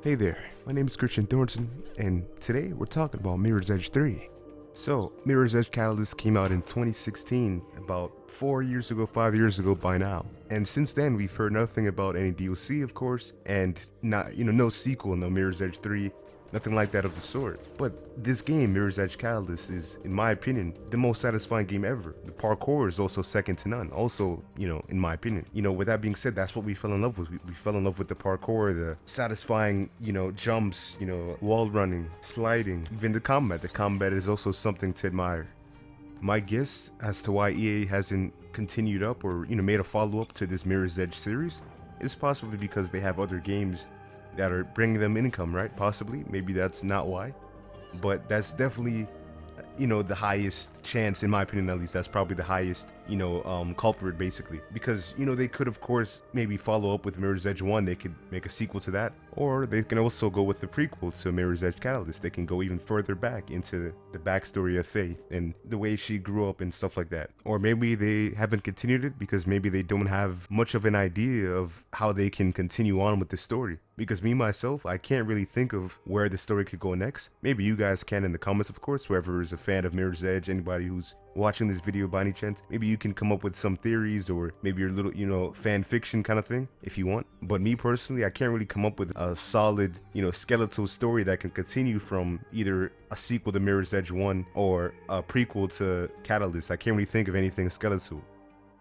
Hey there, my name is Christian Thornton, and today we're talking about Mirror's Edge 3. So, Mirror's Edge Catalyst came out in 2016, about 4 years ago, 5 years ago by now. And since then, we've heard nothing about any DLC, of course, and no sequel, no Mirror's Edge 3, nothing like that of the sort. But this game, Mirror's Edge Catalyst, is, in my opinion, the most satisfying game ever. The parkour is also second to none, also, in my opinion. With that being said, that's what we fell in love with. We fell in love with the parkour, the satisfying, jumps, wall running, sliding, even the combat. The combat is also something to admire. My guess as to why EA hasn't continued up or, made a follow-up to this Mirror's Edge series is possibly because they have other games that are bringing them income, right? Possibly, maybe that's not why, but that's definitely, the highest chance, in my opinion at least. That's probably the highest, culprit basically, because they could of course maybe follow up with Mirror's Edge 1. They could make a sequel to that, or they can also go with the prequel to Mirror's Edge Catalyst. They can go even further back into the backstory of Faith and the way she grew up and stuff like that. Or maybe they haven't continued it because maybe they don't have much of an idea of how they can continue on with the story. Because me, myself, I can't really think of where the story could go next. Maybe you guys can in the comments, of course, whoever is a fan of Mirror's Edge, anybody who's watching this video by any chance. Maybe you can come up with some theories or maybe your little, fan fiction kind of thing if you want. But me personally, I can't really come up with a solid, skeletal story that can continue from either a sequel to Mirror's Edge 1 or a prequel to Catalyst. I can't really think of anything skeletal.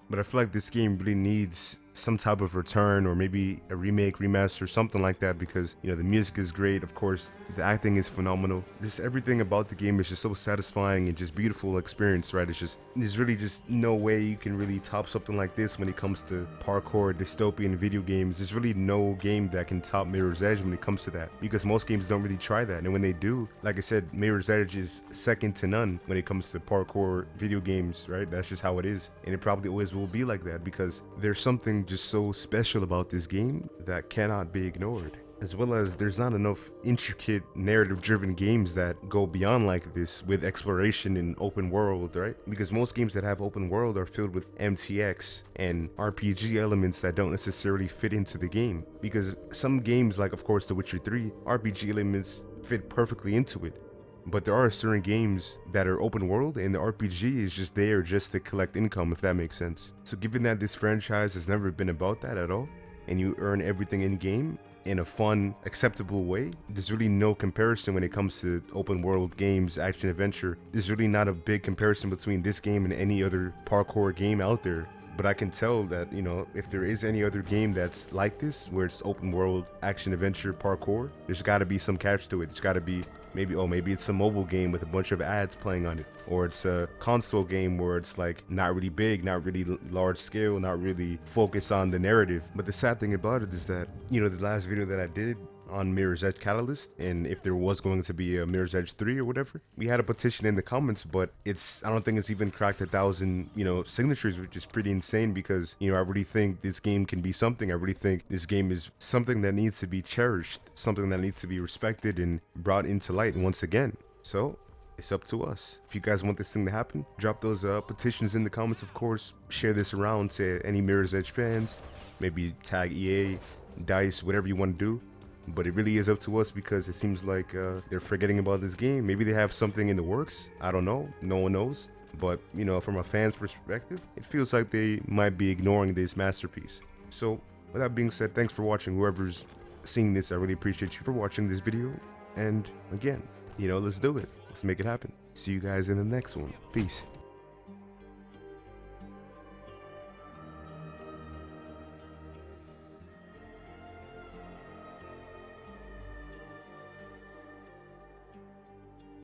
But I feel like this game really needs some type of return, or maybe a remake, remaster, something like that, because the music is great, of course, the acting is phenomenal, just everything about the game is just so satisfying and just beautiful experience, right? There's really just no way you can really top something like this when it comes to parkour dystopian video games. There's really no game that can top Mirror's Edge when it comes to that, because most games don't really try that, and when they do, like I said, Mirror's Edge is second to none when it comes to parkour video games, right? That's just how it is, and it probably always will be like that, because there's something just so special about this game that cannot be ignored. As well as there's not enough intricate narrative driven games that go beyond like this with exploration in open world, right? Because most games that have open world are filled with MTX and RPG elements that don't necessarily fit into the game. Because some games, like of course The Witcher 3, RPG elements fit perfectly into it. But there are certain games that are open world and the RPG is just there just to collect income, if that makes sense. So given that this franchise has never been about that at all, and you earn everything in game in a fun, acceptable way, there's really no comparison when it comes to open world games, action adventure. There's really not a big comparison between this game and any other parkour game out there. But I can tell that, if there is any other game that's like this, where it's open world, action adventure, parkour, there's got to be some catch to it. It's got to be maybe it's a mobile game with a bunch of ads playing on it. Or it's a console game where it's like not really big, not really large scale, not really focused on the narrative. But the sad thing about it is that, the last video that I did on Mirror's Edge Catalyst, and if there was going to be a Mirror's Edge 3 or whatever, we had a petition in the comments, but I don't think it's even cracked 1,000 signatures, which is pretty insane, because I really think this game can be something. I really think this game is something that needs to be cherished, something that needs to be respected and brought into light once again. So it's up to us. If you guys want this thing to happen, drop those petitions in the comments, of course. Share this around to any Mirror's Edge fans, maybe tag EA, DICE, whatever you want to do. But it really is up to us, because it seems like they're forgetting about this game. Maybe they have something in the works. I don't know. No one knows. But, from a fan's perspective, it feels like they might be ignoring this masterpiece. So, with that being said, thanks for watching. Whoever's seeing this, I really appreciate you for watching this video. And again, let's do it. Let's make it happen. See you guys in the next one. Peace.